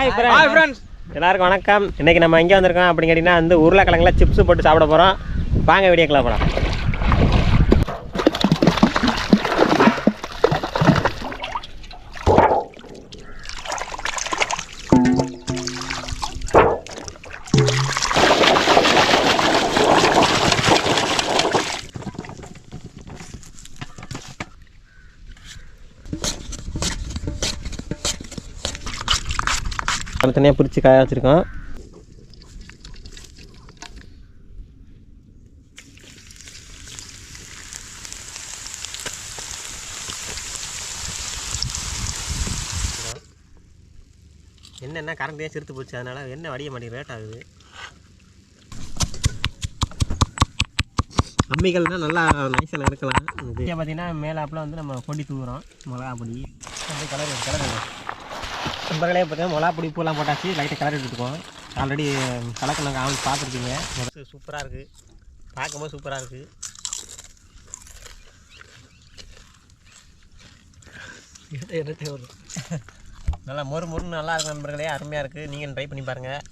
Hi friends, எல்லாருக்கும் வணக்கம். இன்றைக்கி நம்ம எங்கே வந்திருக்கோம் அப்படின்னு கேட்டிங்கன்னா வந்து உருளைக்கிழங்குல சிப்ஸ் போட்டு சாப்பிட போகிறோம். வாங்க வீடியோக்குள்ள போகலாம். தனியாக பிரித்து காய வச்சுருக்கோம். என்ன கரண்ட்டே சிறுத்து போச்சு, அதனால் எண்ணெய் வடிய மாட்டேங்குது, லேட் ஆகுது. அம்மிகள்னால் நல்லா நைஸில் இருக்கலாம். இது பார்த்திங்கன்னா மேலாப்பில் வந்து நம்ம பொடி தூவுறோம், மிளகா பொடி. அப்படியே கலர் நண்பர்களே பார்த்தீங்கன்னா மிளகா பொடி பூலாம் போட்டாச்சு, லைட்டாக கலர் எடுத்துக்குவோம். ஆல்ரெடி கலக்க நாங்கள் ஆள் பார்த்துருக்கீங்க. சூப்பராக இருக்குது, பார்க்கும்போது சூப்பராக இருக்குது. நல்லா மொறு மொறுன்னு நல்லா இருக்கும் நண்பர்களே, அருமையாக இருக்குது. நீங்கள் ட்ரை பண்ணி பாருங்கள்.